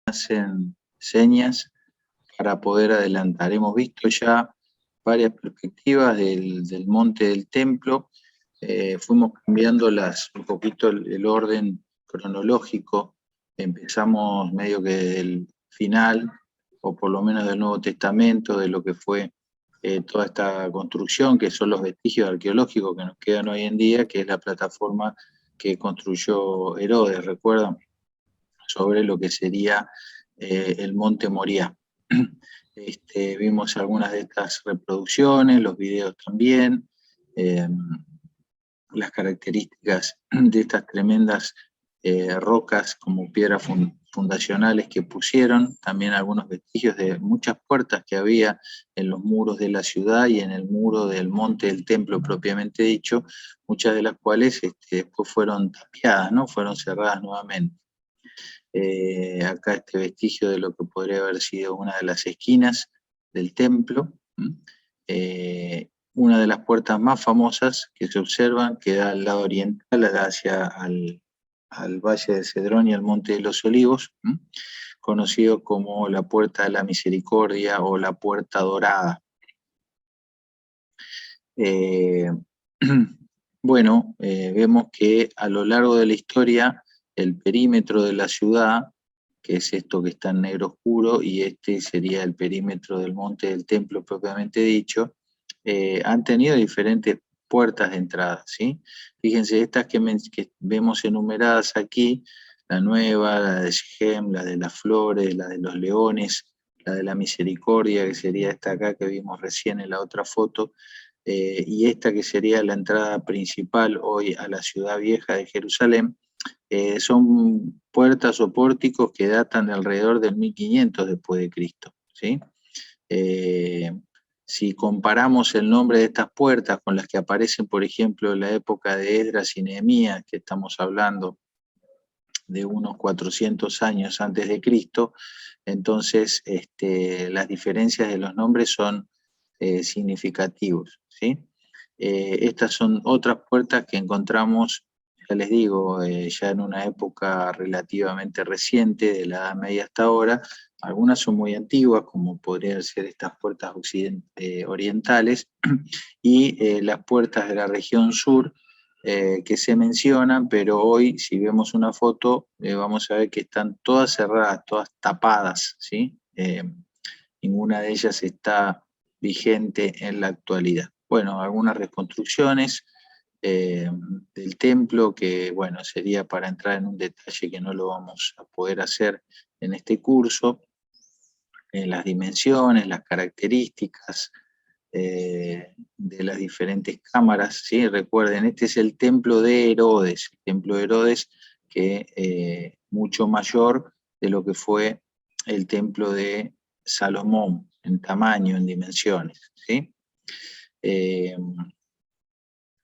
Hacen señas para poder adelantar. Hemos visto ya varias perspectivas del monte del templo. Fuimos cambiando un poquito el orden cronológico. Empezamos medio que del final, o por lo menos del Nuevo Testamento, de lo que fue toda esta construcción, que son los vestigios arqueológicos que nos quedan hoy en día, que es la plataforma que construyó Herodes, ¿recuerdan? Sobre lo que sería el Monte Moriah. Vimos algunas de estas reproducciones, los videos también, las características de estas tremendas rocas como piedras fundacionales que pusieron, también algunos vestigios de muchas puertas que había en los muros de la ciudad y en el muro del monte del templo propiamente dicho, muchas de las cuales después fueron tapiadas, ¿no? Fueron cerradas nuevamente. Acá este vestigio de lo que podría haber sido una de las esquinas del templo, una de las puertas más famosas que se observan, que da al lado oriental, hacia al Valle de Cedrón y al Monte de los Olivos, conocido como la Puerta de la Misericordia o la Puerta Dorada. Bueno, vemos que a lo largo de la historia el perímetro de la ciudad, que es esto que está en negro oscuro, y este sería el perímetro del monte del templo propiamente dicho, han tenido diferentes puertas de entrada, ¿sí? Fíjense, estas que vemos enumeradas aquí, la nueva, la de Shem, la de las flores, la de los leones, la de la misericordia, que sería esta acá que vimos recién en la otra foto, y esta que sería la entrada principal hoy a la ciudad vieja de Jerusalén, son puertas o pórticos que datan de alrededor del 1500 después de Cristo, ¿sí? Si comparamos el nombre de estas puertas con las que aparecen, por ejemplo, en la época de Esdras y Nehemías, que estamos hablando de unos 400 años antes de Cristo, entonces las diferencias de los nombres son significativos, ¿sí? Estas son otras puertas que encontramos, ya les digo, ya en una época relativamente reciente, de la Edad Media hasta ahora. Algunas son muy antiguas, como podrían ser estas puertas orientales, y las puertas de la región sur, que se mencionan, pero hoy, si vemos una foto, vamos a ver que están todas cerradas, todas tapadas, ¿sí? Ninguna de ellas está vigente en la actualidad. Bueno, algunas reconstrucciones del templo que, bueno, sería para entrar en un detalle que no lo vamos a poder hacer en este curso, las dimensiones, las características de las diferentes cámaras, ¿sí? Recuerden, este es el templo de Herodes, el templo de Herodes que mucho mayor de lo que fue el templo de Salomón, en tamaño, en dimensiones, ¿sí?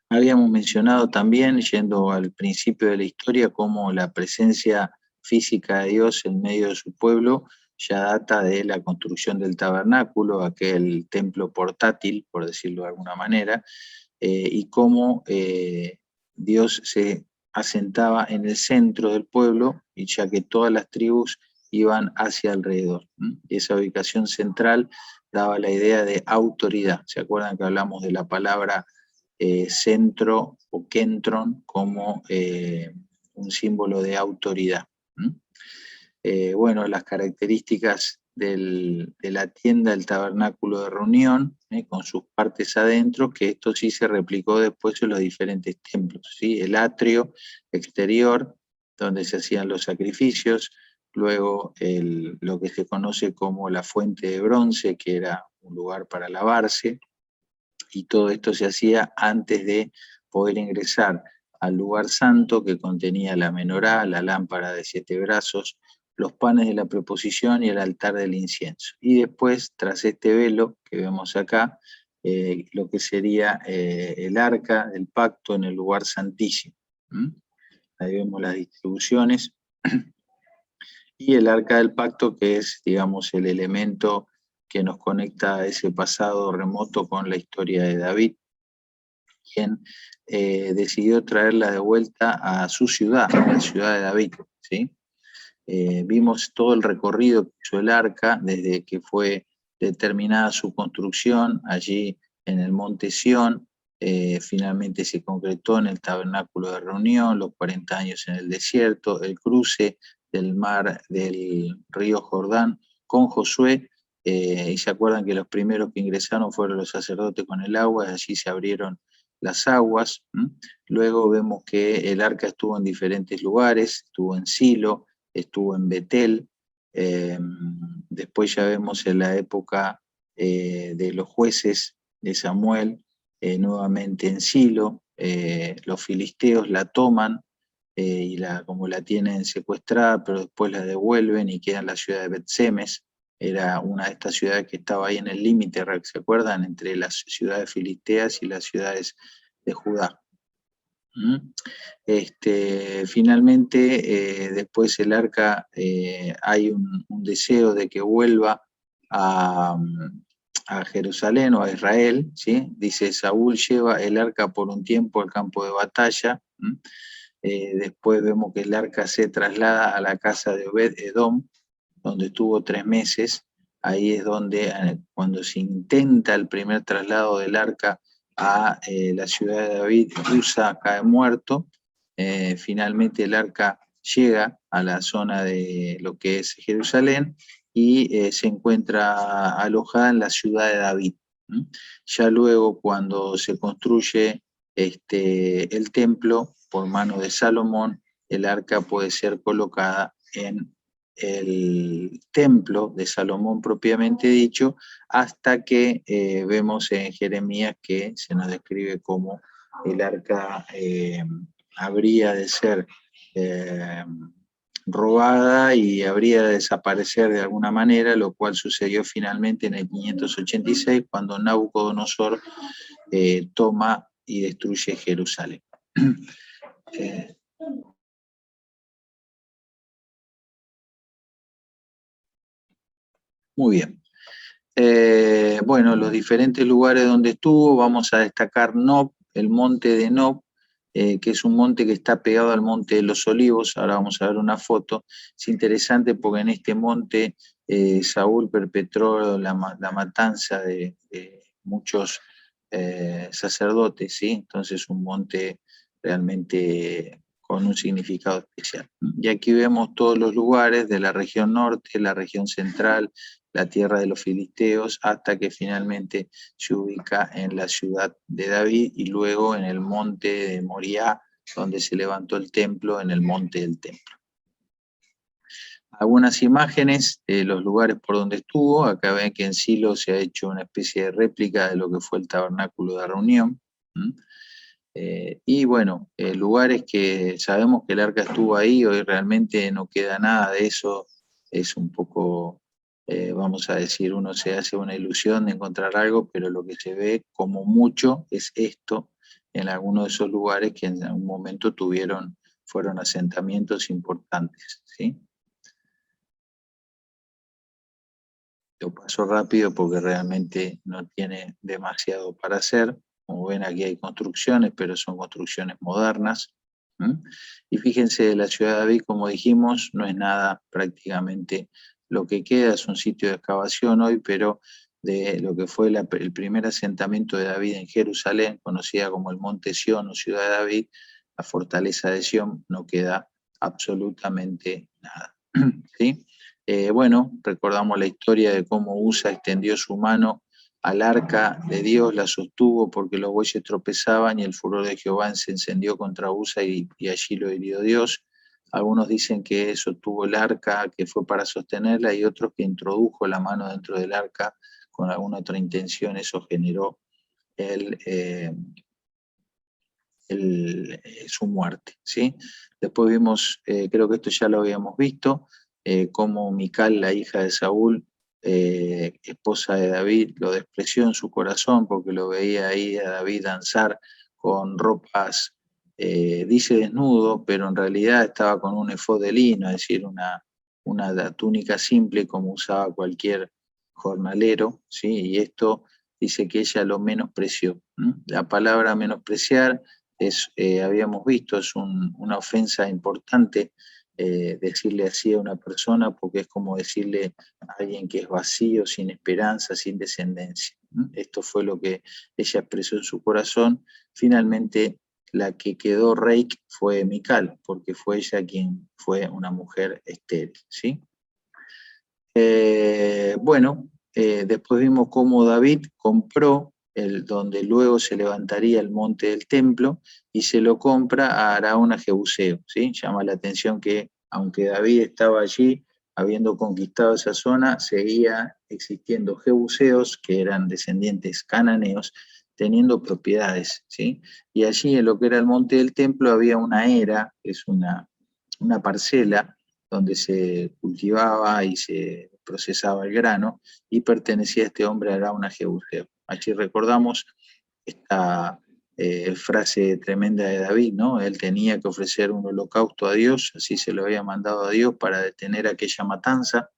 Habíamos mencionado también, yendo al principio de la historia, cómo la presencia física de Dios en medio de su pueblo ya data de la construcción del tabernáculo, aquel templo portátil, por decirlo de alguna manera, y cómo Dios se asentaba en el centro del pueblo, y ya que todas las tribus iban hacia alrededor. Esa ubicación central daba la idea de autoridad. ¿Se acuerdan que hablamos de la palabra centro o kentron como un símbolo de autoridad? Bueno, las características de la tienda, el tabernáculo de reunión, con sus partes adentro, que esto sí se replicó después en los diferentes templos, ¿sí? El atrio exterior, donde se hacían los sacrificios, luego lo que se conoce como la fuente de bronce, que era un lugar para lavarse, y todo esto se hacía antes de poder ingresar al lugar santo, que contenía la menorá, la lámpara de 7 brazos, los panes de la proposición y el altar del incienso. Y después, tras este velo que vemos acá, lo que sería el arca del pacto en el lugar santísimo. Ahí vemos las distribuciones. Y el arca del pacto, que es, digamos, el elemento que nos conecta a ese pasado remoto con la historia de David, quien decidió traerla de vuelta a su ciudad, a la ciudad de David, ¿sí? Vimos todo el recorrido que hizo el arca desde que fue determinada su construcción allí en el monte Sión, finalmente se concretó en el tabernáculo de reunión, los 40 años en el desierto, el cruce del mar del río Jordán con Josué, y se acuerdan que los primeros que ingresaron fueron los sacerdotes con el agua, y allí se abrieron las aguas. Luego vemos que el arca estuvo en diferentes lugares, estuvo en Silo, estuvo en Betel, después ya vemos en la época de los jueces de Samuel, nuevamente en Silo, los filisteos la toman, y como la tienen secuestrada, pero después la devuelven y queda en la ciudad de Bet-Semes. Era una de estas ciudades que estaba ahí en el límite, ¿se acuerdan?, entre las ciudades filisteas y las ciudades de Judá. Finalmente, después el arca, hay un deseo de que vuelva a Jerusalén o a Israel, ¿sí? Dice: Saúl lleva el arca por un tiempo al campo de batalla. Después vemos que el arca se traslada a la casa de Obed-Edom, donde estuvo 3 meses. Ahí es donde, cuando se intenta el primer traslado del arca a la ciudad de David, Usa cae muerto. Finalmente el arca llega a la zona de lo que es Jerusalén y se encuentra alojada en la ciudad de David. Ya luego, cuando se construye el templo por mano de Salomón, el arca puede ser colocada en el templo de Salomón propiamente dicho, hasta que vemos en Jeremías que se nos describe cómo el arca habría de ser robada y habría de desaparecer de alguna manera, lo cual sucedió finalmente en el 586, cuando Nabucodonosor toma y destruye Jerusalén. Muy bien. Bueno, los diferentes lugares donde estuvo, vamos a destacar Nob, el monte de Nob, que es un monte que está pegado al monte de los Olivos. Ahora vamos a ver una foto. Es interesante porque en este monte Saúl perpetró la matanza de muchos sacerdotes, ¿sí? Entonces un monte realmente con un significado especial. Y aquí vemos todos los lugares de la región norte, la región central, la tierra de los filisteos, hasta que finalmente se ubica en la ciudad de David y luego en el monte de Moriah, donde se levantó el templo, en el monte del templo. Algunas imágenes de los lugares por donde estuvo. Acá ven que en Silo se ha hecho una especie de réplica de lo que fue el tabernáculo de reunión. Y bueno, lugares que sabemos que el arca estuvo ahí, hoy realmente no queda nada de eso. Es un poco, vamos a decir, uno se hace una ilusión de encontrar algo, pero lo que se ve como mucho es esto, en algunos de esos lugares que en algún momento fueron asentamientos importantes, ¿sí? Lo paso rápido porque realmente no tiene demasiado para hacer. Como ven, aquí hay construcciones, pero son construcciones modernas. Y fíjense, la ciudad de David, como dijimos, no es nada prácticamente lo que queda, es un sitio de excavación hoy, pero de lo que fue el primer asentamiento de David en Jerusalén, conocida como el Monte Sión o Ciudad de David, la fortaleza de Sión, no queda absolutamente nada. ¿Sí? Bueno, recordamos la historia de cómo Usa extendió su mano al arca de Dios, la sostuvo porque los bueyes tropezaban y el furor de Jehová se encendió contra Usa y allí lo hirió Dios. Algunos dicen que sostuvo el arca, que fue para sostenerla, y otros que introdujo la mano dentro del arca con alguna otra intención. Eso generó su muerte, ¿sí? Después vimos, creo que esto ya lo habíamos visto, cómo Mical, la hija de Saúl, esposa de David, lo despreció en su corazón porque lo veía ahí a David danzar con ropas, dice desnudo, pero en realidad estaba con un efod de lino, es decir, una túnica simple como usaba cualquier jornalero, ¿sí? Y esto dice que ella lo menospreció. La palabra menospreciar es, habíamos visto, es una ofensa importante, decirle así a una persona, porque es como decirle a alguien que es vacío, sin esperanza, sin descendencia. Esto fue lo que ella expresó en su corazón. Finalmente, la que quedó reik fue Mical, porque fue ella quien fue una mujer estéril, ¿sí? Bueno, después vimos cómo David compró donde luego se levantaría el monte del templo, y se lo compra a Arauna Jebuseo, ¿sí? Llama la atención que, aunque David estaba allí, habiendo conquistado esa zona, seguía existiendo jebuseos, que eran descendientes cananeos, teniendo propiedades, ¿sí? Y allí, en lo que era el monte del templo, había una era, que es una parcela, donde se cultivaba y se procesaba el grano, y pertenecía a este hombre Arauna Jebuseo. Allí recordamos esta frase tremenda de David, ¿no? Él tenía que ofrecer un holocausto a Dios, así se lo había mandado a Dios para detener aquella matanza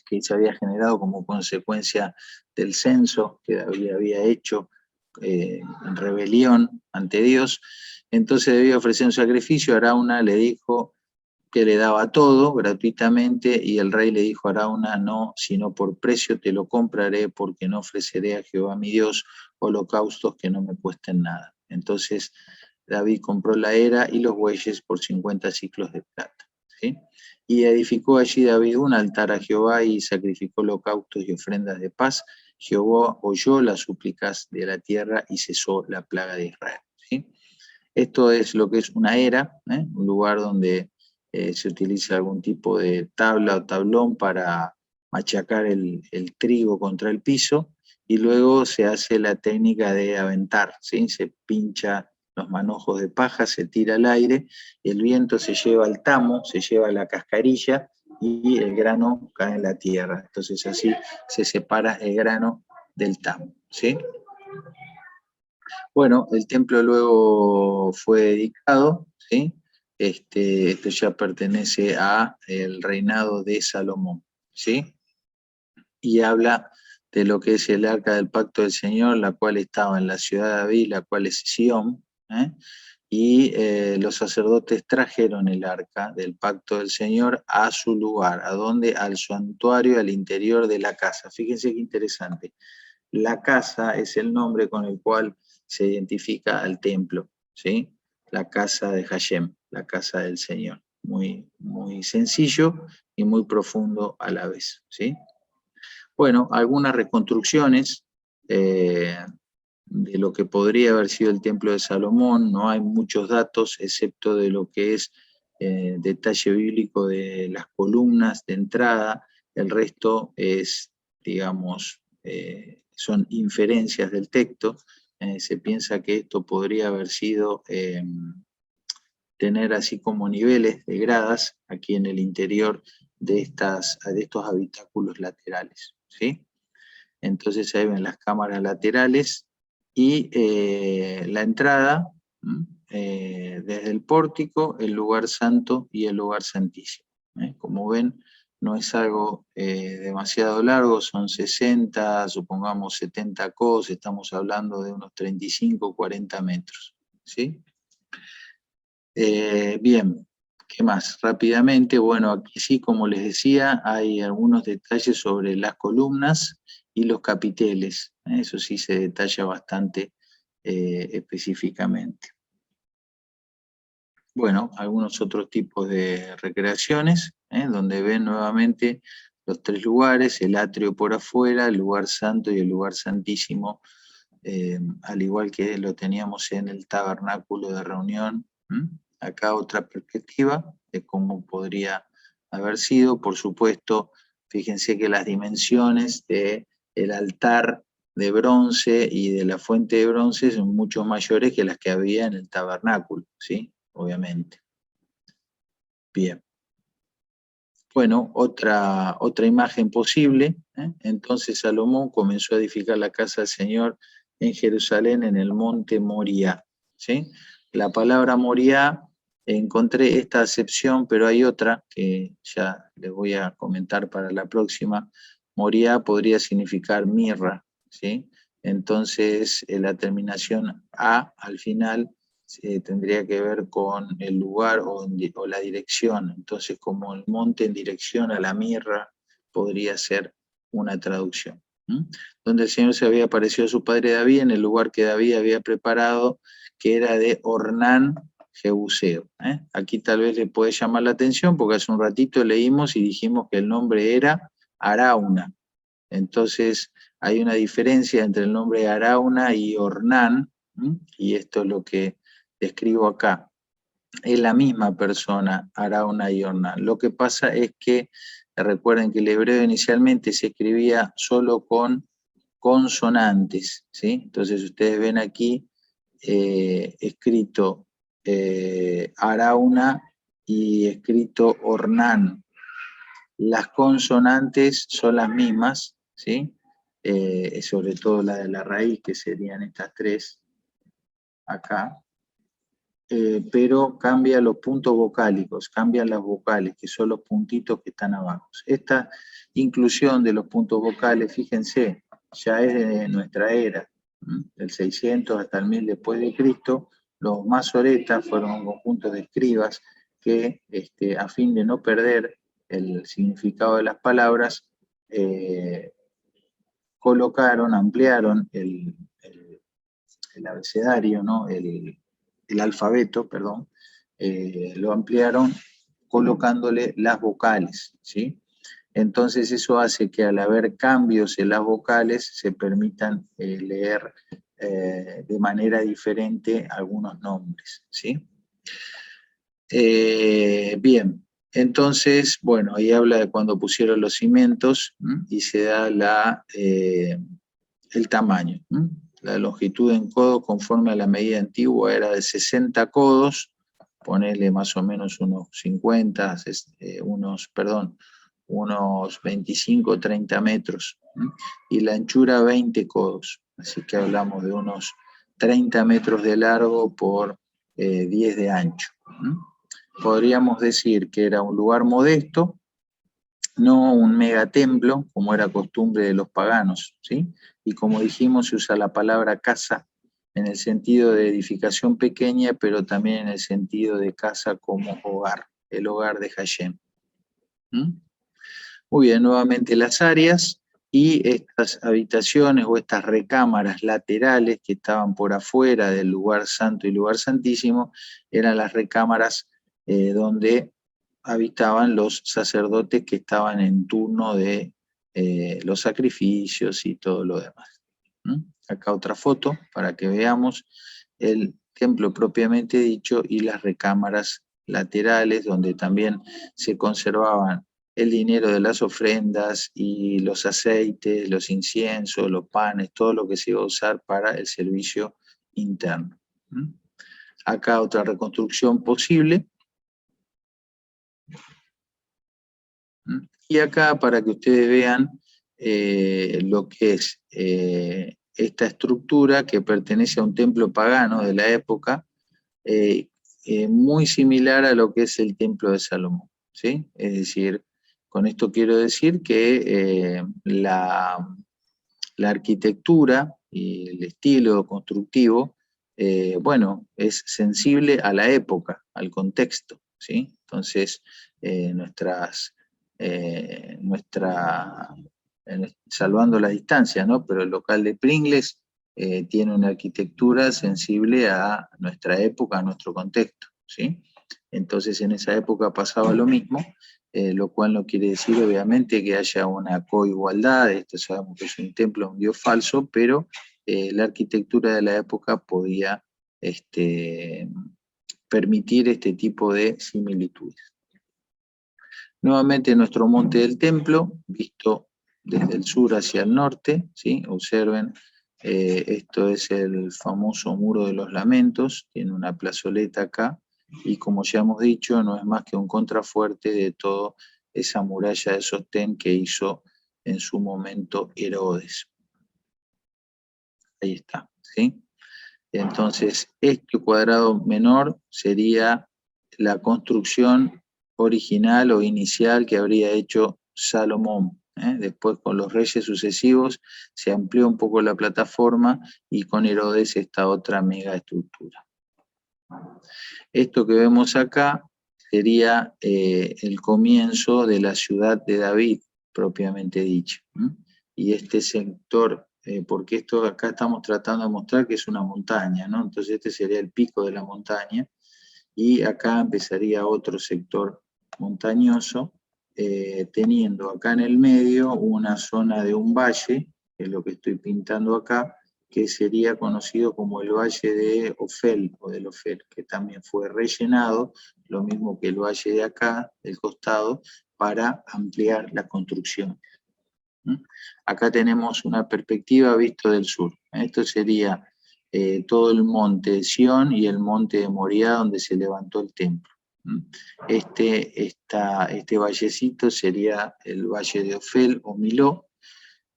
que se había generado como consecuencia del censo que David había hecho en rebelión ante Dios. Entonces debía ofrecer un sacrificio. Arauna le dijo que le daba todo gratuitamente, y el rey le dijo a Arauna: no, sino por precio te lo compraré, porque no ofreceré a Jehová mi Dios holocaustos que no me cuesten nada. Entonces David compró la era y los bueyes por 50 siclos de plata, ¿sí? Y edificó allí David un altar a Jehová y sacrificó holocaustos y ofrendas de paz. Jehová oyó las súplicas de la tierra y cesó la plaga de Israel, ¿sí? Esto es lo que es una era, un lugar donde se utiliza algún tipo de tabla o tablón para machacar el trigo contra el piso, y luego se hace la técnica de aventar, ¿sí? Se pincha los manojos de paja, se tira al aire, el viento se lleva el tamo, se lleva la cascarilla, y el grano cae en la tierra. Entonces así se separa el grano del tamo, ¿sí? Bueno, el templo luego fue dedicado, ¿sí? Esto ya pertenece al reinado de Salomón, ¿sí? Y habla de lo que es el arca del pacto del Señor, la cual estaba en la ciudad de David, la cual es Sión, y los sacerdotes trajeron el arca del pacto del Señor a su lugar. ¿A dónde? Al santuario, al interior de la casa. Fíjense qué interesante. La casa es el nombre con el cual se identifica al templo, ¿sí? La casa de Hashem, la casa del Señor. Muy, muy sencillo y muy profundo a la vez, ¿sí? Bueno, algunas reconstrucciones de lo que podría haber sido el templo de Salomón. No hay muchos datos, excepto de lo que es detalle bíblico de las columnas de entrada. El resto es, digamos, son inferencias del texto. Se piensa que esto podría haber sido tener así como niveles de gradas aquí en el interior de estos habitáculos laterales, ¿sí? Entonces ahí ven las cámaras laterales y la entrada, desde el pórtico, el lugar santo y el lugar santísimo. Como ven, no es algo demasiado largo, son 60, supongamos 70 cos, estamos hablando de unos 35, 40 metros, ¿sí? Bien, ¿qué más? Rápidamente, bueno, aquí sí, como les decía, hay algunos detalles sobre las columnas y los capiteles. Eso sí se detalla bastante específicamente. Bueno, algunos otros tipos de recreaciones, donde ven nuevamente los tres lugares: el atrio por afuera, el lugar santo y el lugar santísimo, al igual que lo teníamos en el tabernáculo de reunión. Acá otra perspectiva de cómo podría haber sido. Por supuesto, fíjense que las dimensiones del altar de bronce y de la fuente de bronce son mucho mayores que las que había en el tabernáculo, ¿sí? Obviamente. Bien. Bueno, otra imagen posible. Entonces Salomón comenzó a edificar la casa del Señor en Jerusalén, en el monte Moriah, ¿sí? La palabra Moriah, encontré esta acepción, pero hay otra que ya les voy a comentar para la próxima. Moriah podría significar mirra, ¿sí? Entonces, la terminación A al final tendría que ver con el lugar o la dirección. Entonces, como el monte en dirección a la mirra, podría ser una traducción. Donde el Señor se había aparecido a su padre David en el lugar que David había preparado, que era de Ornán Jebuseo. Aquí tal vez le puede llamar la atención, porque hace un ratito leímos y dijimos que el nombre era Arauna. Entonces, hay una diferencia entre el nombre Arauna y Ornán, y esto es lo que describo acá. Es la misma persona, Arauna y Ornán. Lo que pasa es que, recuerden que el hebreo inicialmente se escribía solo con consonantes, ¿sí? Entonces ustedes ven aquí escrito Arauna y escrito Ornán. Las consonantes son las mismas, ¿sí? Sobre todo la de la raíz, que serían estas tres acá, pero cambian los puntos vocálicos, cambian las vocales, que son los puntitos que están abajo. Esta inclusión de los puntos vocales, fíjense, ya es de nuestra era, del 600 hasta el 1000 después de Cristo. Los masoretas fueron un conjunto de escribas que, a fin de no perder el significado de las palabras, colocaron, ampliaron el abecedario, ¿no? el alfabeto, perdón, lo ampliaron colocándole las vocales, ¿sí? Entonces eso hace que al haber cambios en las vocales se permitan leer de manera diferente algunos nombres, ¿sí? Bien, entonces, bueno, ahí habla de cuando pusieron los cimientos y se da el tamaño. La longitud en codo conforme a la medida antigua era de 60 codos, ponerle más o menos unos 50, unos 25, 30 metros, y la anchura 20 codos, así que hablamos de unos 30 metros de largo por 10 de ancho. Podríamos decir que era un lugar modesto, no un megatemplo, como era costumbre de los paganos, ¿sí? Y como dijimos, se usa la palabra casa en el sentido de edificación pequeña, pero también en el sentido de casa como hogar, el hogar de Hashem. Muy bien, nuevamente las áreas y estas habitaciones o estas recámaras laterales que estaban por afuera del lugar santo y lugar santísimo, eran las recámaras donde habitaban los sacerdotes que estaban en turno de los sacrificios y todo lo demás. Acá otra foto para que veamos el templo propiamente dicho y las recámaras laterales donde también se conservaban el dinero de las ofrendas y los aceites, los inciensos, los panes, todo lo que se iba a usar para el servicio interno. Acá otra reconstrucción posible. Y acá para que ustedes vean lo que es esta estructura que pertenece a un templo pagano de la época, muy similar a lo que es el templo de Salomón, ¿sí? Es decir, con esto quiero decir que la arquitectura y el estilo constructivo, bueno, es sensible a la época, al contexto, ¿sí? Entonces, salvando la distancia, ¿no? Pero el local de Pringles tiene una arquitectura sensible a nuestra época, a nuestro contexto, ¿sí? Entonces en esa época pasaba lo mismo, lo cual no quiere decir obviamente que haya una coigualdad. Esto sabemos que es un templo, un dios falso, pero la arquitectura de la época podía permitir este tipo de similitudes. Nuevamente nuestro monte del templo, visto desde el sur hacia el norte, ¿sí? Observen, esto es el famoso Muro de los Lamentos, tiene una plazoleta acá, y como ya hemos dicho, no es más que un contrafuerte de toda esa muralla de sostén que hizo en su momento Herodes. Ahí está, ¿sí? Entonces, este cuadrado menor sería la construcción original o inicial que habría hecho Salomón, Después con los reyes sucesivos se amplió un poco la plataforma y con Herodes esta otra mega estructura. Esto que vemos acá sería el comienzo de la ciudad de David, propiamente dicho. Y este sector, porque esto acá estamos tratando de mostrar que es una montaña, ¿no? Entonces este sería el pico de la montaña, y acá empezaría otro sector montañoso, teniendo acá en el medio una zona de un valle, que es lo que estoy pintando acá, que sería conocido como el Valle de Ofel, o del Ofel, que también fue rellenado, lo mismo que el valle de acá, del costado, para ampliar la construcción. Acá tenemos una perspectiva visto del sur. Esto sería todo el monte de Sión y el monte de Moriah, donde se levantó el templo. Este vallecito sería el valle de Ofel o Miló,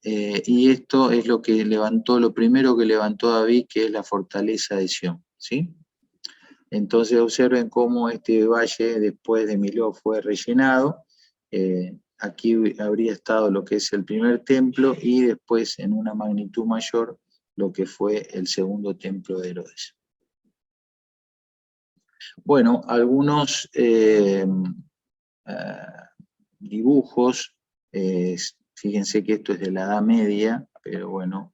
y esto es lo primero que levantó David, que es la fortaleza de Sión, ¿sí? Entonces observen cómo este valle después de Miló fue rellenado. Aquí habría estado lo que es el primer templo y después en una magnitud mayor lo que fue el segundo templo de Herodes. Bueno, algunos dibujos, fíjense que esto es de la Edad Media, pero bueno,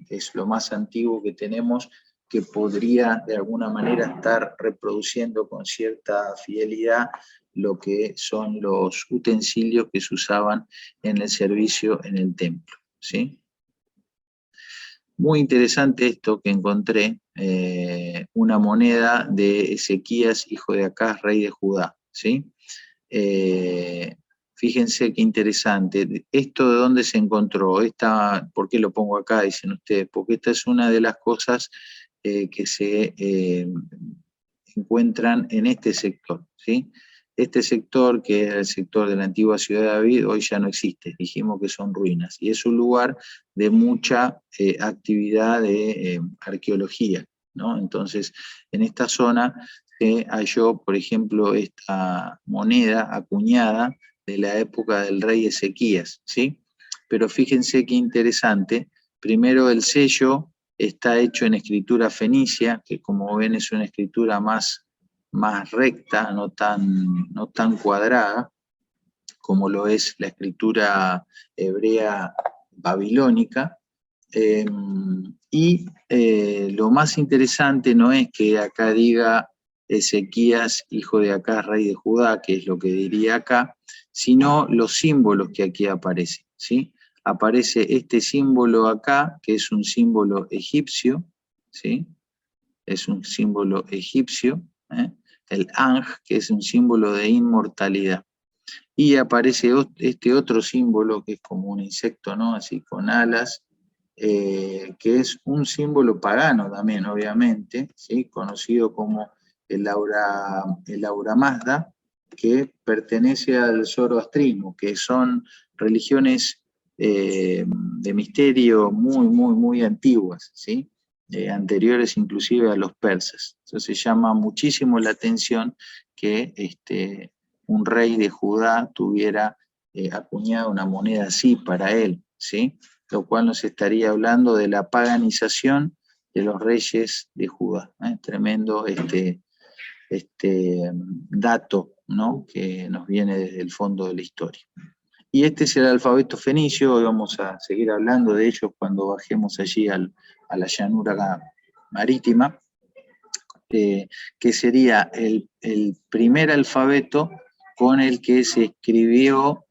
es lo más antiguo que tenemos, que podría de alguna manera estar reproduciendo con cierta fidelidad lo que son los utensilios que se usaban en el servicio en el templo, ¿sí? Muy interesante esto que encontré, una moneda de Ezequías, hijo de Acaz, rey de Judá, ¿sí? Fíjense qué interesante. ¿Esto de dónde se encontró? ¿Por qué lo pongo acá? Dicen ustedes. Porque esta es una de las cosas que se encuentran en este sector, ¿sí? Este sector, que era el sector de la antigua ciudad de David, hoy ya no existe. Dijimos que son ruinas. Y es un lugar de mucha actividad de arqueología, ¿no? Entonces, en esta zona se halló, por ejemplo, esta moneda acuñada de la época del rey Ezequías, ¿sí? Pero fíjense qué interesante. Primero, el sello está hecho en escritura fenicia, que como ven es una escritura más recta, no tan cuadrada, como lo es la escritura hebrea babilónica. Lo más interesante no es que acá diga Ezequías, hijo de Acaz, rey de Judá, que es lo que diría acá, sino los símbolos que aquí aparecen, ¿sí? Aparece este símbolo acá, que es un símbolo egipcio, ¿sí? Es un símbolo egipcio, el Anj, que es un símbolo de inmortalidad. Y aparece este otro símbolo, que es como un insecto, ¿no? Así con alas, que es un símbolo pagano también, obviamente, ¿sí? Conocido como el Aura Mazda, que pertenece al zoroastrismo, que son religiones de misterio muy antiguas, ¿sí? Anteriores inclusive a los persas. Entonces llama muchísimo la atención que un rey de Judá tuviera acuñada una moneda así para él, ¿sí? Lo cual nos estaría hablando de la paganización de los reyes de Judá. Tremendo dato, ¿no? Que nos viene desde el fondo de la historia. Y este es el alfabeto fenicio. Hoy vamos a seguir hablando de ellos cuando bajemos allí a la llanura marítima, que sería el primer alfabeto con el que se escribió,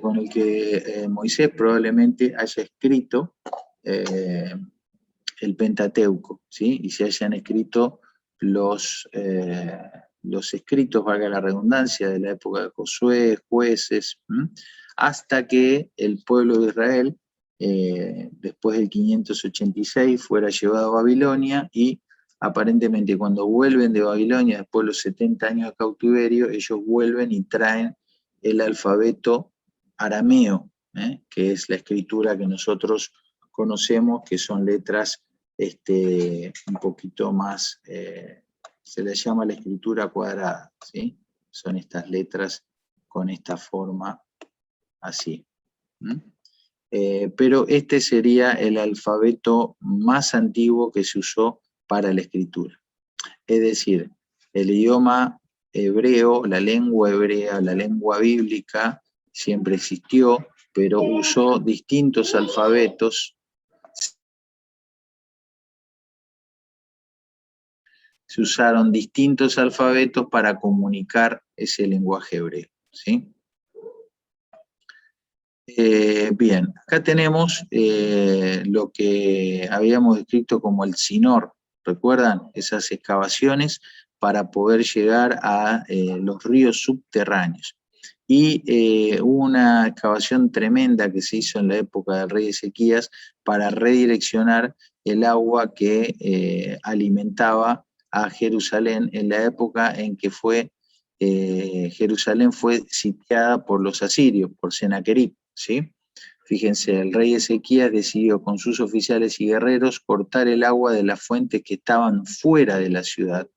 con el que Moisés probablemente haya escrito el Pentateuco, ¿sí? Y se hayan escrito los escritos, valga la redundancia, de la época de Josué, Jueces, hasta que el pueblo de Israel, después del 586, fuera llevado a Babilonia, y aparentemente cuando vuelven de Babilonia, después de los 70 años de cautiverio, ellos vuelven y traen el alfabeto arameo, que es la escritura que nosotros conocemos, que son letras un poquito más, se les llama la escritura cuadrada, ¿sí? Son estas letras con esta forma así. pero este sería el alfabeto más antiguo que se usó para la escritura. Es decir, el idioma hebreo, la lengua hebrea, la lengua bíblica, siempre existió, pero usó distintos alfabetos. Se usaron distintos alfabetos para comunicar ese lenguaje hebreo, ¿sí? Bien, acá tenemos lo que habíamos descrito como el Sinor, ¿recuerdan? Esas excavaciones para poder llegar a los ríos subterráneos. Y hubo una excavación tremenda que se hizo en la época del rey Ezequías para redireccionar el agua que alimentaba a Jerusalén en la época en que Jerusalén fue sitiada por los asirios, por Sennacherib, ¿sí? Fíjense, el rey Ezequías decidió con sus oficiales y guerreros cortar el agua de las fuentes que estaban fuera de la ciudad,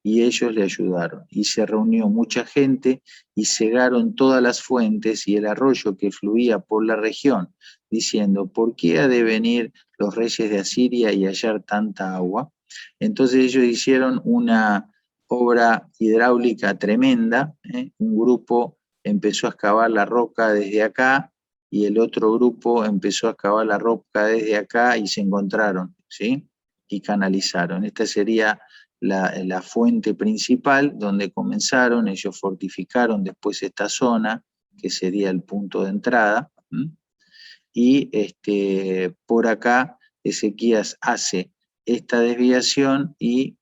y ellos le ayudaron. Y se reunió mucha gente y cegaron todas las fuentes y el arroyo que fluía por la región, diciendo, ¿por qué ha de venir los reyes de Asiria y hallar tanta agua? Entonces ellos hicieron una obra hidráulica tremenda, un grupo empezó a excavar la roca desde acá y el otro grupo empezó a excavar la roca desde acá y se encontraron, ¿sí? Y canalizaron. Esta sería la fuente principal donde comenzaron, ellos fortificaron después esta zona, que sería el punto de entrada, y por acá Ezequías hace esta desviación y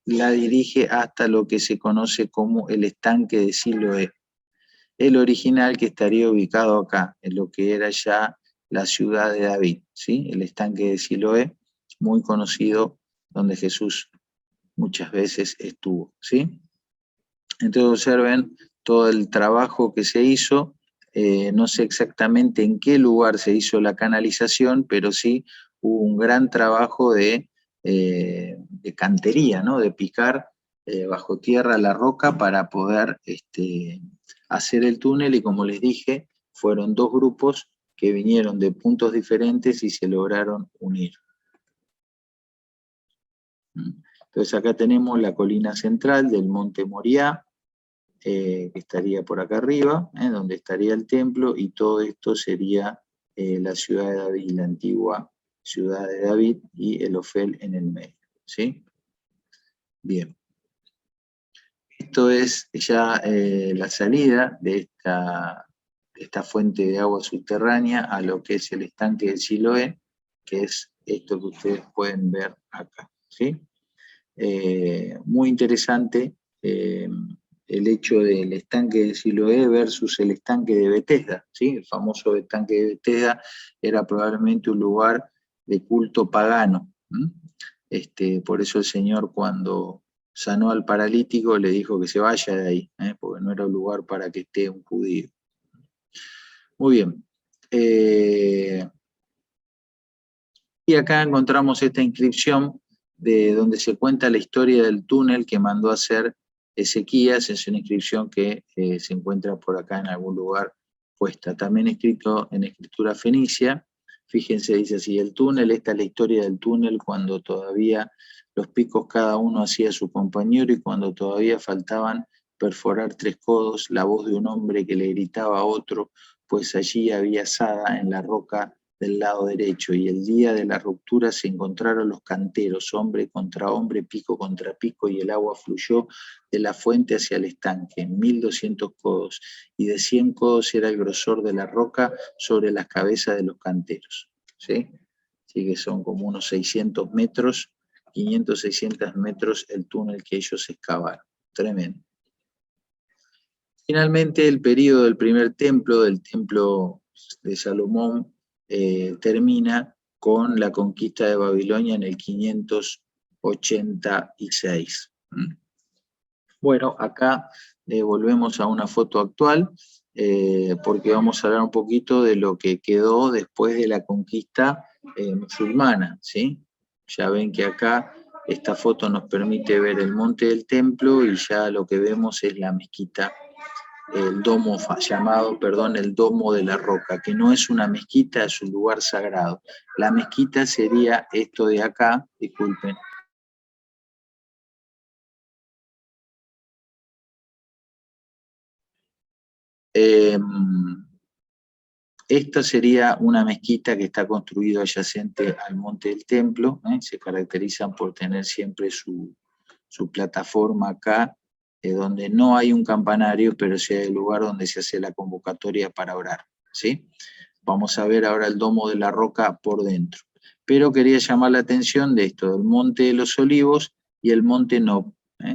la dirige hasta lo que se conoce como el estanque de Siloé, el original que estaría ubicado acá, en lo que era ya la ciudad de David, ¿sí? El estanque de Siloé, muy conocido, donde Jesús muchas veces estuvo, ¿sí? Entonces observen todo el trabajo que se hizo, no sé exactamente en qué lugar se hizo la canalización, pero sí hubo un gran trabajo de cantería, ¿no? De picar bajo tierra la roca para poder hacer el túnel, y como les dije, fueron dos grupos que vinieron de puntos diferentes y se lograron unir. Entonces acá tenemos la colina central del monte Moriah, que estaría por acá arriba, donde estaría el templo, y todo esto sería la ciudad de David, la antigua ciudad de David, y el Ofel en el medio, ¿sí? Bien. Esto es ya la salida de esta fuente de agua subterránea a lo que es el estanque de Siloé, que es esto que ustedes pueden ver acá, ¿sí? Muy interesante el hecho del estanque de Siloé versus el estanque de Betesda, ¿sí? El famoso estanque de Betesda era probablemente un lugar de culto pagano. Por eso el Señor, cuando sanó al paralítico, le dijo que se vaya de ahí, porque no era un lugar para que esté un judío. Muy bien. Y acá encontramos esta inscripción de donde se cuenta la historia del túnel que mandó a hacer Ezequías. Es una inscripción que se encuentra por acá en algún lugar puesta. También escrito en escritura fenicia. Fíjense, dice así, el túnel, esta es la historia del túnel cuando todavía los picos cada uno hacía su compañero y cuando todavía faltaban perforar 3 codos, la voz de un hombre que le gritaba a otro, pues allí había asada en la roca del lado derecho, y el día de la ruptura se encontraron los canteros, hombre contra hombre, pico contra pico, y el agua fluyó de la fuente hacia el estanque, 1200 codos, y de 100 codos era el grosor de la roca sobre las cabezas de los canteros, ¿sí? Así que son como unos 600 metros, 500, 600 metros el túnel que ellos excavaron. Tremendo. Finalmente, el periodo del primer templo, del templo de Salomón, termina con la conquista de Babilonia en el 586. Bueno, acá volvemos a una foto actual, porque vamos a hablar un poquito de lo que quedó después de la conquista musulmana, ¿sí? Ya ven que acá esta foto nos permite ver el monte del templo y ya lo que vemos es la mezquita el domo llamado, perdón, el Domo de la Roca, que no es una mezquita, es un lugar sagrado. La mezquita sería esto de acá, disculpen. Esta sería una mezquita que está construida adyacente al Monte del Templo, se caracterizan por tener siempre su plataforma acá, donde no hay un campanario, pero sí hay el lugar donde se hace la convocatoria para orar, ¿sí? Vamos a ver ahora el Domo de la Roca por dentro. Pero quería llamar la atención de esto, del Monte de los Olivos y el Monte Nob,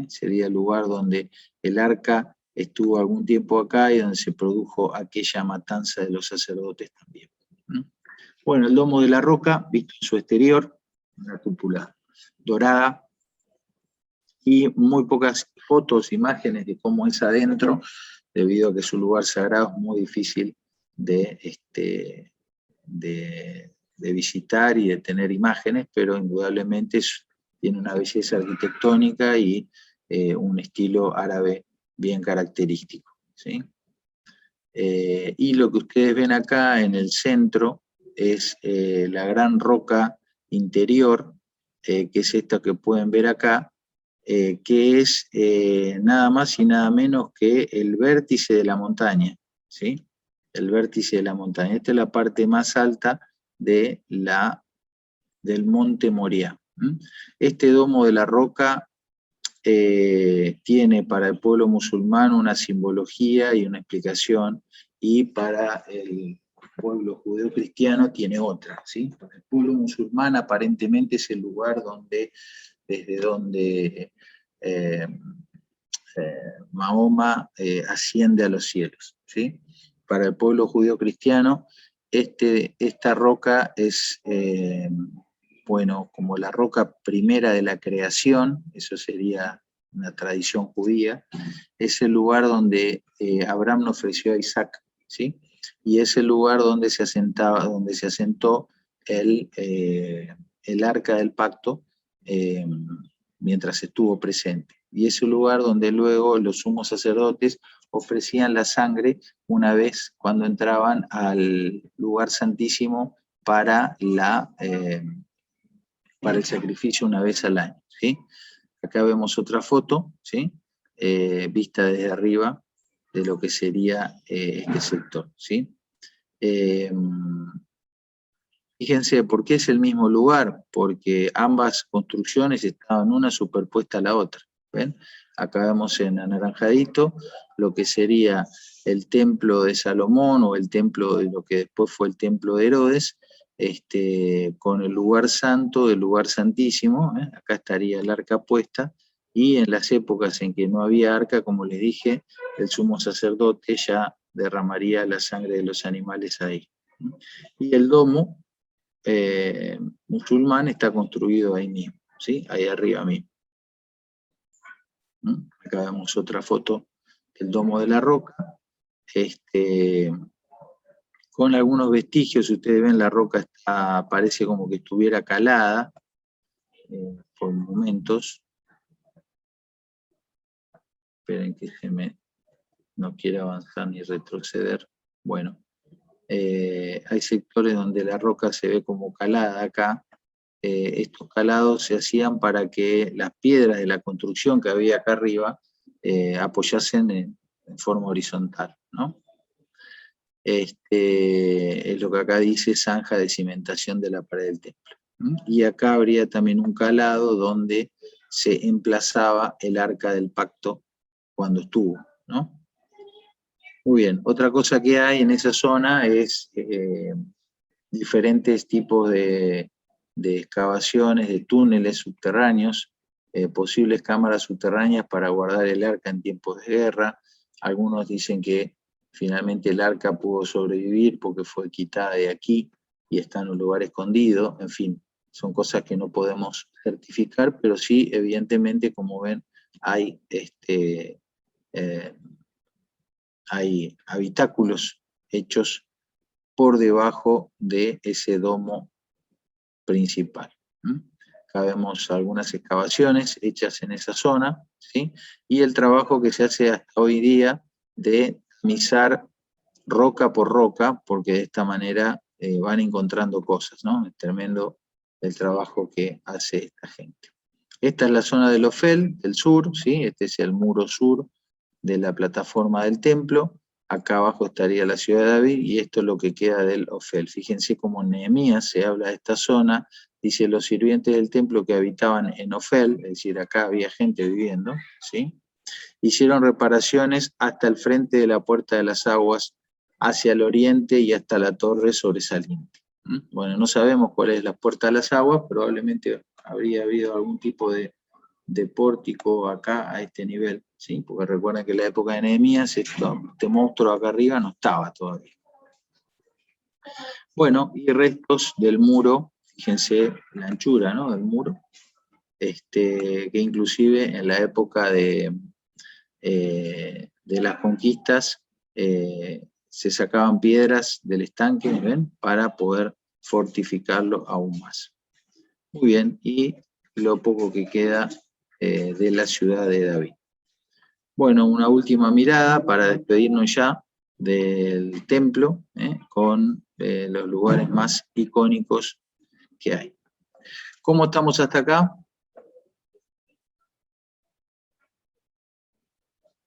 sería el lugar donde el arca estuvo algún tiempo acá y donde se produjo aquella matanza de los sacerdotes también. Bueno, el Domo de la Roca, visto en su exterior, una cúpula dorada, y muy pocas fotos, imágenes de cómo es adentro, debido a que su lugar sagrado es muy difícil de visitar y de tener imágenes, pero indudablemente tiene una belleza arquitectónica y un estilo árabe bien característico, ¿sí? Y lo que ustedes ven acá en el centro es la gran roca interior, que es esta que pueden ver acá, que es nada más y nada menos que el vértice de la montaña, ¿sí? El vértice de la montaña. Esta es la parte más alta del monte Moriah. Este domo de la roca tiene para el pueblo musulmán una simbología y una explicación, y para el pueblo judeo-cristiano tiene otra, ¿sí? Para el pueblo musulmán aparentemente es el lugar desde donde eh, Mahoma asciende a los cielos, ¿sí? Para el pueblo judío-cristiano, esta roca es, bueno, como la roca primera de la creación, eso sería una tradición judía, es el lugar donde Abraham le ofreció a Isaac, ¿sí? Y es el lugar donde se asentó el arca del pacto, mientras estuvo presente. Y es el lugar donde luego los sumos sacerdotes ofrecían la sangre una vez cuando entraban al lugar santísimo para el sacrificio una vez al año, ¿sí? Acá vemos otra foto, ¿sí? Vista desde arriba de lo que sería este sector, ¿sí? Fíjense, ¿por qué es el mismo lugar? Porque ambas construcciones estaban una superpuesta a la otra. ¿Ven? Acá vemos en anaranjadito lo que sería el templo de Salomón, o el templo de lo que después fue el templo de Herodes, con el lugar santo, el lugar santísimo, acá estaría el arca puesta, y en las épocas en que no había arca, como les dije, el sumo sacerdote ya derramaría la sangre de los animales ahí. Y el domo musulmán está construido ahí mismo, ¿sí? Ahí arriba mismo. Acá vemos otra foto del Domo de la Roca, con algunos vestigios. Si ustedes ven, la roca parece como que estuviera calada por momentos. Esperen que no quiero avanzar ni retroceder. Bueno, hay sectores donde la roca se ve como calada acá. Estos calados se hacían para que las piedras de la construcción que había acá arriba apoyasen en forma horizontal, ¿no? Es lo que acá dice zanja de cimentación de la pared del templo. Y acá habría también un calado donde se emplazaba el arca del pacto cuando estuvo, ¿no? Muy bien, otra cosa que hay en esa zona es diferentes tipos de excavaciones, de túneles subterráneos, posibles cámaras subterráneas para guardar el arca en tiempos de guerra. Algunos dicen que finalmente el arca pudo sobrevivir porque fue quitada de aquí y está en un lugar escondido. En fin, son cosas que no podemos certificar, pero sí, evidentemente, como ven, hay hay habitáculos hechos por debajo de ese domo principal. Acá vemos algunas excavaciones hechas en esa zona, ¿sí? Y el trabajo que se hace hasta hoy día de dinamizar roca por roca, porque de esta manera van encontrando cosas, ¿no? Es tremendo el trabajo que hace esta gente. Esta es la zona del Ofel, del sur, ¿sí? Este es el muro sur de la plataforma del templo. Acá abajo estaría la ciudad de David, y esto es lo que queda del Ofel. Fíjense cómo en Nehemías se habla de esta zona, dice los sirvientes del templo que habitaban en Ofel, es decir, acá había gente viviendo, ¿sí? Hicieron reparaciones hasta el frente de la Puerta de las Aguas, hacia el oriente y hasta la torre sobresaliente. Bueno, no sabemos cuál es la Puerta de las Aguas, probablemente habría habido algún tipo de pórtico acá a este nivel, ¿sí? Porque recuerden que en la época de Nehemías este monstruo acá arriba no estaba todavía. Bueno, y restos del muro, fíjense la anchura, ¿no?, del muro, que inclusive en la época de las conquistas se sacaban piedras del estanque, ¿ven?, para poder fortificarlo aún más. Muy bien, y lo poco que queda de la ciudad de David. Bueno, una última mirada para despedirnos ya del templo, con los lugares más icónicos que hay. ¿Cómo estamos hasta acá?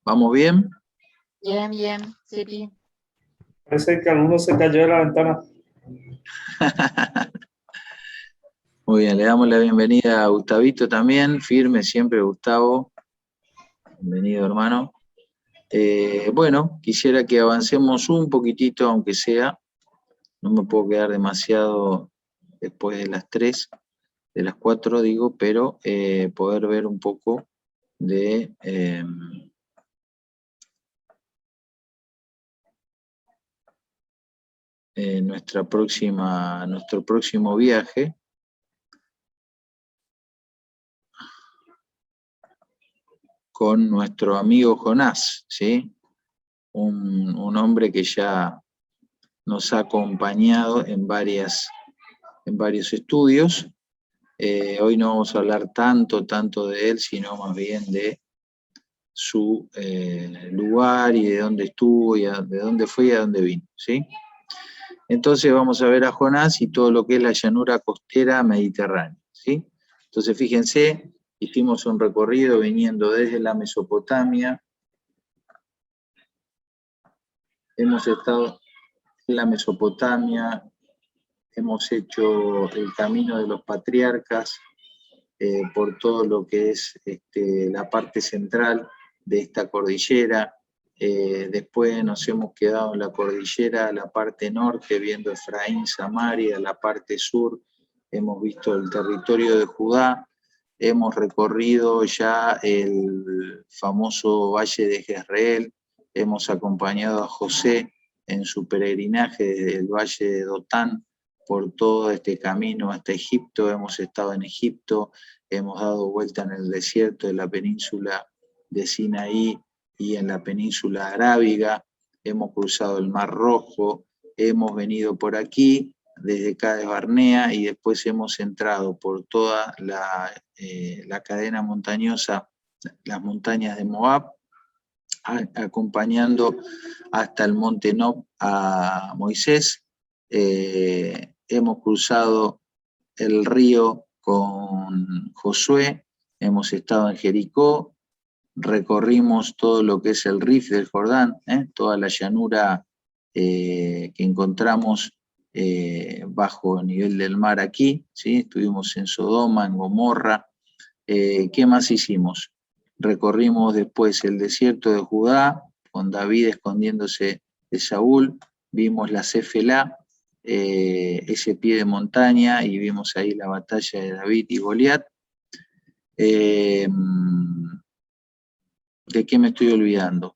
¿Vamos bien? Bien, bien, sí. Parece que alguno se cayó de la ventana. Muy bien, le damos la bienvenida a Gustavito también, firme siempre Gustavo. Bienvenido, hermano. Bueno, quisiera que avancemos un poquitito, aunque sea. No me puedo quedar demasiado después de las 3, de las 4 digo, pero poder ver un poco de nuestro próximo viaje. Con nuestro amigo Jonás, ¿sí? Un hombre que ya nos ha acompañado en varios estudios. Hoy no vamos a hablar tanto de él, sino más bien de su lugar y de dónde estuvo, y de dónde fue y a dónde vino, ¿sí? Entonces vamos a ver a Jonás y todo lo que es la llanura costera mediterránea, ¿sí? Entonces fíjense, hicimos un recorrido viniendo desde la Mesopotamia. Hemos estado en la Mesopotamia, hemos hecho el camino de los patriarcas por todo lo que es la parte central de esta cordillera. Después nos hemos quedado en la cordillera, la parte norte, viendo Efraín, Samaria, la parte sur, hemos visto el territorio de Judá, hemos recorrido ya el famoso Valle de Jezreel, hemos acompañado a José en su peregrinaje desde el Valle de Dotán por todo este camino hasta Egipto. Hemos estado en Egipto, hemos dado vuelta en el desierto de la península de Sinaí y en la península arábiga, hemos cruzado el Mar Rojo, hemos venido por aquí desde Cades Barnea y después hemos entrado por toda la cadena montañosa, las montañas de Moab, acompañando hasta el monte Nob a Moisés. Hemos cruzado el río con Josué, hemos estado en Jericó, recorrimos todo lo que es el Rif del Jordán, toda la llanura que encontramos bajo nivel del mar aquí, ¿sí? Estuvimos en Sodoma, en Gomorra. ¿Qué más hicimos? Recorrimos después el desierto de Judá, con David escondiéndose de Saúl, vimos la Cefela, ese pie de montaña, y vimos ahí la batalla de David y Goliat. ¿De qué me estoy olvidando?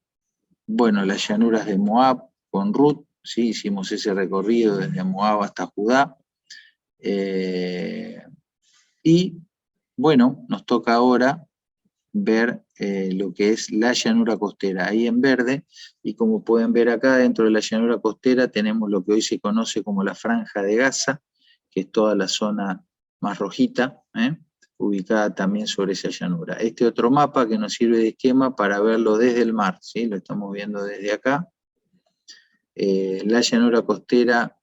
Bueno, las llanuras de Moab con Ruth, ¿sí? Hicimos ese recorrido desde Moab hasta Judá. Y bueno, nos toca ahora ver lo que es la llanura costera, ahí en verde, y como pueden ver acá dentro de la llanura costera tenemos lo que hoy se conoce como la Franja de Gaza, que es toda la zona más rojita, ubicada también sobre esa llanura. Este otro mapa que nos sirve de esquema para verlo desde el mar, ¿sí? Lo estamos viendo desde acá, la llanura costera,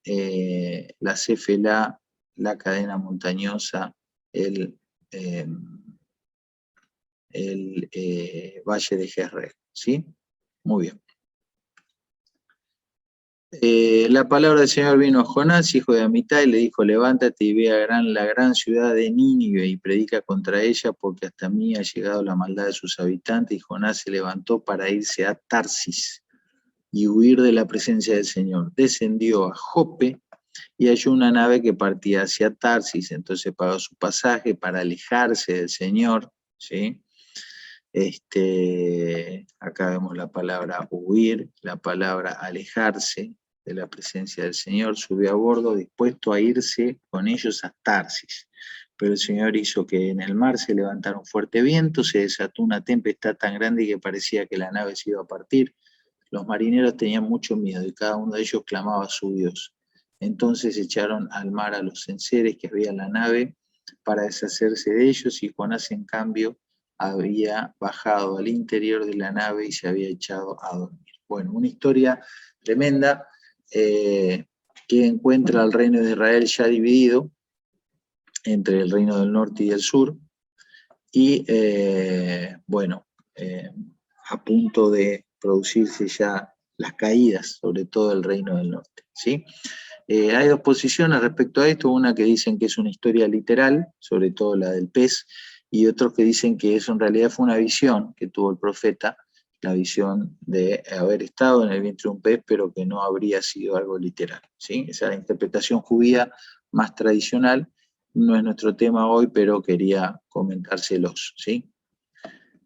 la Cefalá, la cadena montañosa, el valle de Jezreel, ¿sí? Muy bien. La palabra del Señor vino a Jonás, hijo de Amitai, y le dijo: levántate y ve a la gran ciudad de Nínive y predica contra ella, porque hasta mí ha llegado la maldad de sus habitantes. Y Jonás se levantó para irse a Tarsis y huir de la presencia del Señor. Descendió a Jope y halló una nave que partía hacia Tarsis. Entonces pagó su pasaje para alejarse del Señor, ¿sí? Acá vemos la palabra huir, la palabra alejarse de la presencia del Señor. Subió a bordo dispuesto a irse con ellos a Tarsis. Pero el Señor hizo que en el mar se levantara un fuerte viento, se desató una tempestad tan grande que parecía que la nave se iba a partir. Los marineros tenían mucho miedo y cada uno de ellos clamaba a su Dios. Entonces echaron al mar a los enseres que había en la nave para deshacerse de ellos, y Jonás, en cambio, había bajado al interior de la nave y se había echado a dormir. Bueno, una historia tremenda que encuentra al reino de Israel ya dividido entre el reino del norte y el sur, y a punto de producirse ya las caídas, sobre todo el reino del norte, ¿sí? Hay dos posiciones respecto a esto, una que dicen que es una historia literal, sobre todo la del pez, y otros que dicen que eso en realidad fue una visión que tuvo el profeta, la visión de haber estado en el vientre de un pez, pero que no habría sido algo literal, ¿sí? Esa es la interpretación judía más tradicional. No es nuestro tema hoy, pero quería comentárselos, ¿sí?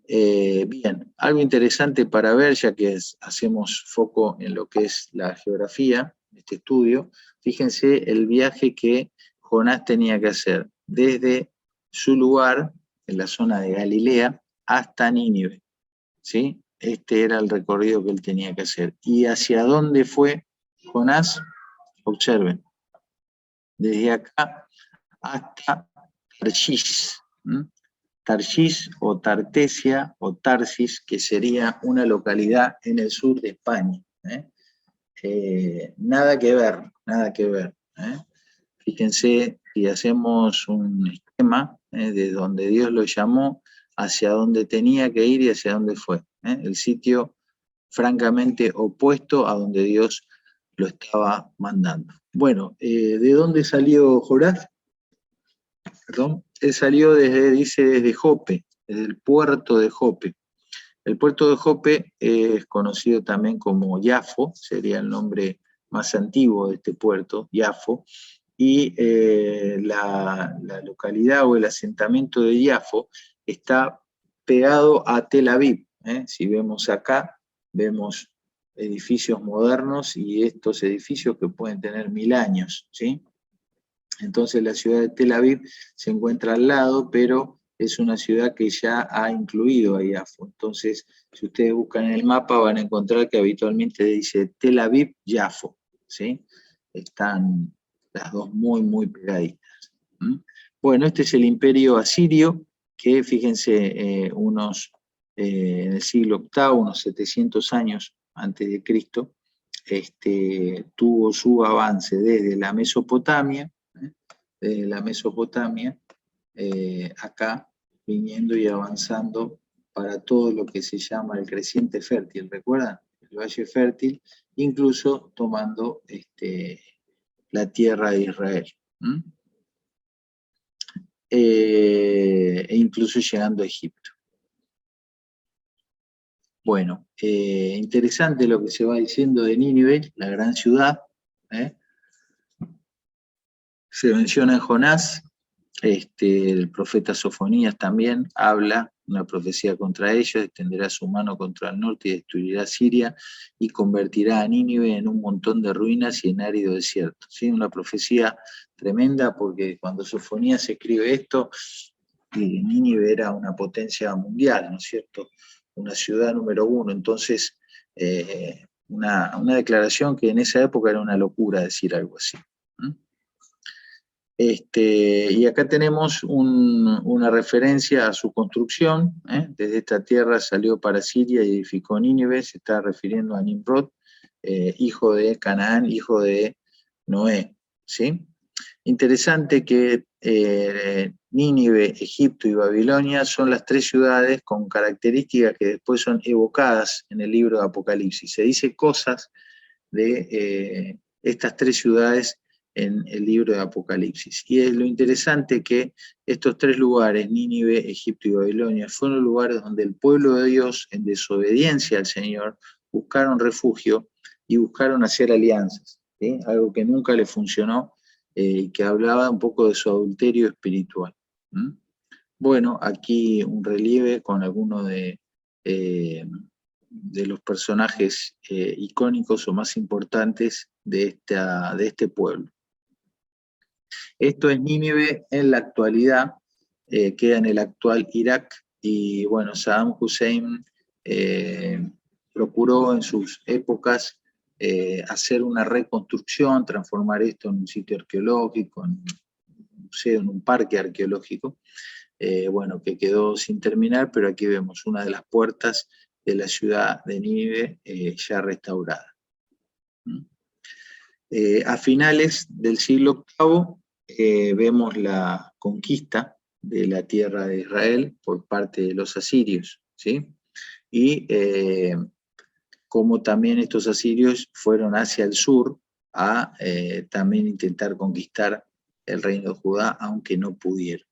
Bien, algo interesante para ver, ya que hacemos foco en lo que es la geografía, este estudio. Fíjense el viaje que Jonás tenía que hacer desde su lugar, en la zona de Galilea, hasta Nínive, ¿sí? Este era el recorrido que él tenía que hacer. ¿Y hacia dónde fue Jonás? Observen, desde acá hasta Tarshish, Tarshish o Tartesia o Tarsis, que sería una localidad en el sur de España. Nada que ver, nada que ver. Fíjense, si hacemos un esquema de donde Dios lo llamó, hacia dónde tenía que ir y hacia dónde fue. El sitio francamente opuesto a donde Dios lo estaba mandando. Bueno, ¿de dónde salió Jonás? Perdón, él salió desde Jope, desde el puerto de Jope. El puerto de Jope es conocido también como Yafo, sería el nombre más antiguo de este puerto, Yafo, y la localidad o el asentamiento de Yafo está pegado a Tel Aviv. Si vemos acá, vemos edificios modernos y estos edificios que pueden tener 1000 años, ¿sí? Entonces la ciudad de Tel Aviv se encuentra al lado, pero es una ciudad que ya ha incluido a Yafo. Entonces, si ustedes buscan en el mapa, van a encontrar que habitualmente dice Tel Aviv-Yafo, ¿sí? Están las dos muy, muy pegaditas. Bueno, este es el imperio asirio, que fíjense, en el siglo VIII, unos 700 años antes de Cristo, tuvo su avance desde la Mesopotamia, acá, viniendo y avanzando para todo lo que se llama el creciente fértil, ¿recuerdan? El valle fértil, incluso tomando la tierra de Israel. E incluso llegando a Egipto. Bueno, interesante lo que se va diciendo de Nínive, la gran ciudad. Se menciona en Jonás, el profeta Sofonías también habla una profecía contra ellos: extenderá su mano contra el norte y destruirá Siria y convertirá a Nínive en un montón de ruinas y en árido desierto. ¿Sí? Una profecía tremenda, porque cuando Sofonías escribe esto, Nínive era una potencia mundial, ¿no es cierto? Una ciudad número 1, entonces una declaración que en esa época era una locura decir algo así. Y acá tenemos una referencia a su construcción. Desde esta tierra salió para Siria y edificó Nínive. Se está refiriendo a Nimrod, hijo de Canaán, hijo de Noé, ¿sí? Interesante que Nínive, Egipto y Babilonia son las tres ciudades con características que después son evocadas en el libro de Apocalipsis. Se dice cosas de estas tres ciudades en el libro de Apocalipsis. Y es lo interesante que estos tres lugares, Nínive, Egipto y Babilonia, fueron los lugares donde el pueblo de Dios, en desobediencia al Señor, buscaron refugio y buscaron hacer alianzas, ¿sí? Algo que nunca le funcionó, que hablaba un poco de su adulterio espiritual. Bueno, aquí un relieve con algunos de los personajes icónicos o más importantes de este pueblo. Esto es Nínive en la actualidad, queda en el actual Irak, y bueno, Saddam Hussein procuró en sus épocas hacer una reconstrucción, transformar esto en un sitio arqueológico, en un museo, en un parque arqueológico, bueno, que quedó sin terminar, pero aquí vemos una de las puertas de la ciudad de Nínive ya restaurada. A finales del siglo VIII vemos la conquista de la tierra de Israel por parte de los asirios, ¿sí? Y como también estos asirios fueron hacia el sur a también intentar conquistar el reino de Judá, aunque no pudieron.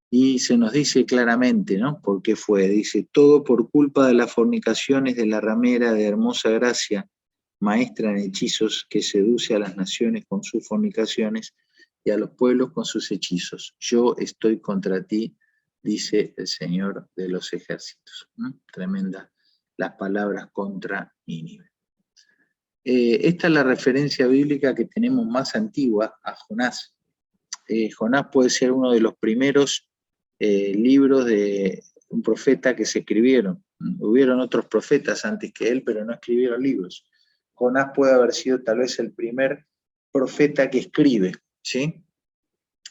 Y se nos dice claramente, ¿no? ¿Por qué fue? Dice, todo por culpa de las fornicaciones de la ramera de hermosa gracia, maestra en hechizos, que seduce a las naciones con sus fornicaciones y a los pueblos con sus hechizos. Yo estoy contra ti, dice el Señor de los ejércitos. Tremenda las palabras contra Nínive. Esta es la referencia bíblica que tenemos más antigua a Jonás. Jonás puede ser uno de los primeros libros de un profeta que se escribieron. Hubieron otros profetas antes que él, pero no escribieron libros. Jonás puede haber sido tal vez el primer profeta que escribe, ¿sí?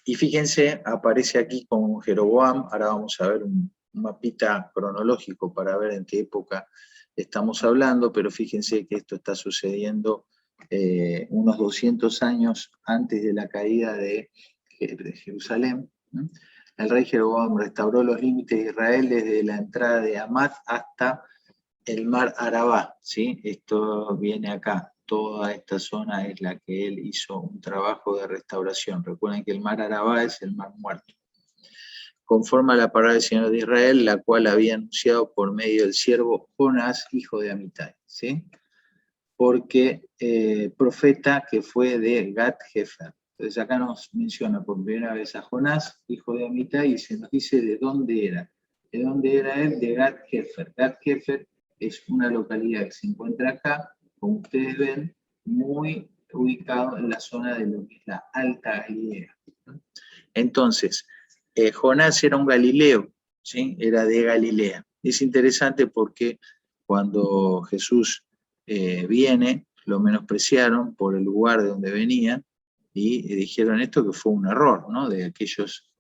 Y fíjense, aparece aquí con Jeroboam. Ahora vamos a ver un mapita cronológico para ver en qué época estamos hablando, pero fíjense que esto está sucediendo unos 200 años antes de la caída de Jerusalén. El rey Jeroboam restauró los límites de Israel desde la entrada de Hamat hasta el mar Arabá, ¿sí? Esto viene acá, toda esta zona es la que él hizo un trabajo de restauración. Recuerden que el mar Arabá es el mar muerto. Conforme a la palabra del Señor de Israel, la cual había anunciado por medio del siervo Jonás, hijo de Amitai, ¿sí? Porque profeta que fue de Gat-Hefer. Entonces acá nos menciona por primera vez a Jonás, hijo de Amitai, y se nos dice de dónde era. ¿De dónde era él? De Gat-Hefer. Gat-Hefer es una localidad que se encuentra acá, como ustedes ven, muy ubicado en la zona de lo que es la Alta Galilea. Entonces, Jonás era un galileo, ¿sí? Era de Galilea. Es interesante porque cuando Jesús viene, lo menospreciaron por el lugar de donde venía y dijeron esto que fue un error, ¿no? De aquellos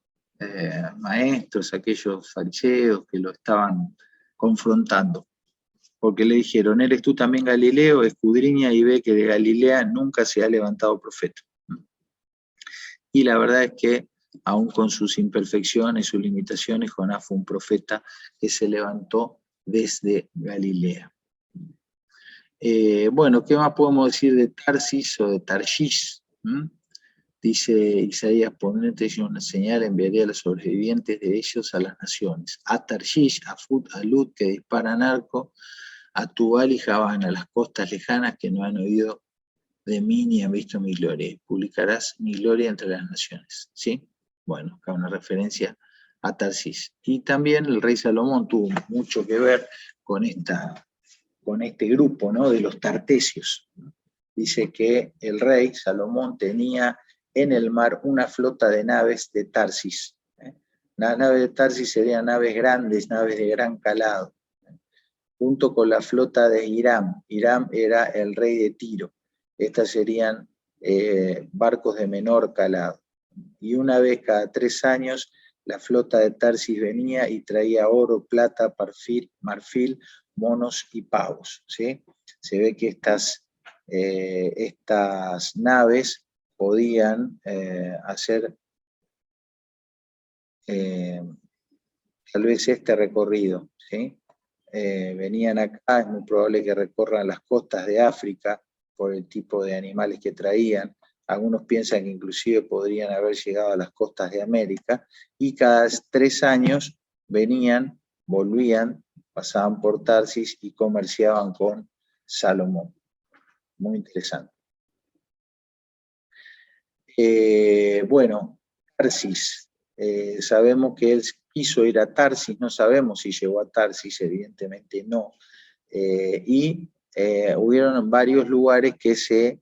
maestros, aquellos fariseos que lo estaban confrontando. Porque le dijeron, ¿eres tú también Galileo? Escudriña y ve que de Galilea nunca se ha levantado profeta. Y la verdad es que, aun con sus imperfecciones, sus limitaciones, Jonás fue un profeta que se levantó desde Galilea. Bueno, ¿qué más podemos decir de Tarsis o de Tarshish? Dice Isaías, ponente una señal, enviaré a los sobrevivientes de ellos a las naciones. A Tarshish, a Fut, a Lut, que disparan arco, a Tubal y Javán, a las costas lejanas que no han oído de mí ni han visto mi gloria. Publicarás mi gloria entre las naciones. ¿Sí? Bueno, acá una referencia a Tarsis. Y también el rey Salomón tuvo mucho que ver con este grupo, ¿no? De los tartesios. Dice que el rey Salomón tenía en el mar una flota de naves de Tarsis. Las naves de Tarsis serían naves grandes, naves de gran calado, junto con la flota de Hiram. Hiram era el rey de Tiro. Estas serían barcos de menor calado. Y una vez cada 3 años, la flota de Tarsis venía y traía oro, plata, marfil, monos y pavos, ¿sí? Se ve que estas naves podían hacer tal vez este recorrido, ¿sí? Venían acá, es muy probable que recorran las costas de África por el tipo de animales que traían. Algunos piensan que inclusive podrían haber llegado a las costas de América, y cada 3 años venían, volvían, pasaban por Tarsis y comerciaban con Salomón. Muy interesante. Bueno, Tarsis. Sabemos que él quiso ir a Tarsis, no sabemos si llegó a Tarsis, evidentemente no. Hubieron varios lugares que se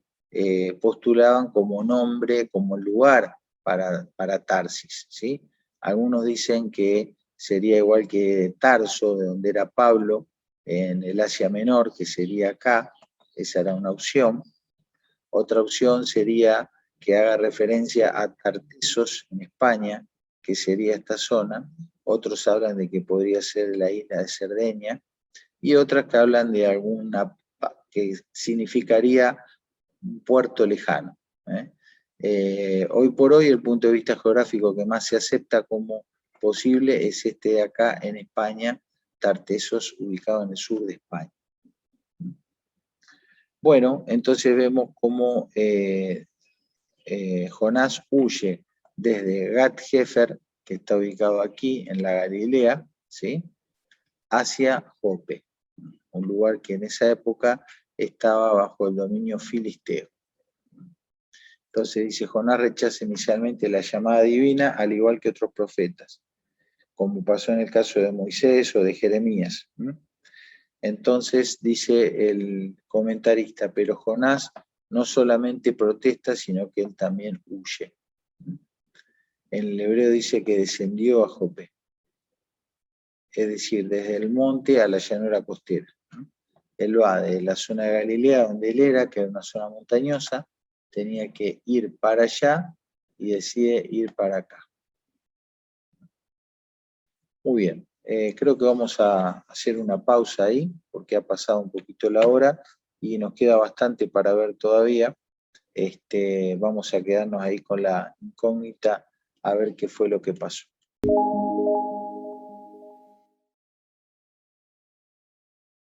postulaban como nombre, como lugar para Tarsis, ¿sí? Algunos dicen que sería igual que Tarso, de donde era Pablo, en el Asia Menor, que sería acá. Esa era una opción. Otra opción sería que haga referencia a Tartessos en España, que sería esta zona. Otros hablan de que podría ser la isla de Cerdeña, y otras que hablan de alguna que significaría un puerto lejano. Hoy por hoy el punto de vista geográfico que más se acepta como posible es este de acá en España, Tartessos, ubicado en el sur de España. Bueno, entonces vemos cómo Jonás huye desde Gat-Hefer, que está ubicado aquí en la Galilea, ¿sí?, hacia Jope, un lugar que en esa época estaba bajo el dominio filisteo. Entonces dice, Jonás rechaza inicialmente la llamada divina, al igual que otros profetas, como pasó en el caso de Moisés o de Jeremías. Entonces dice el comentarista, pero Jonás no solamente protesta, sino que él también huye. En el hebreo dice que descendió a Jope, es decir, desde el monte a la llanura costera. Él va de la zona de Galilea, donde él era, que era una zona montañosa, tenía que ir para allá y decide ir para acá. Muy bien, creo que vamos a hacer una pausa ahí, porque ha pasado un poquito la hora y nos queda bastante para ver todavía. Vamos a quedarnos ahí con la incógnita a ver qué fue lo que pasó.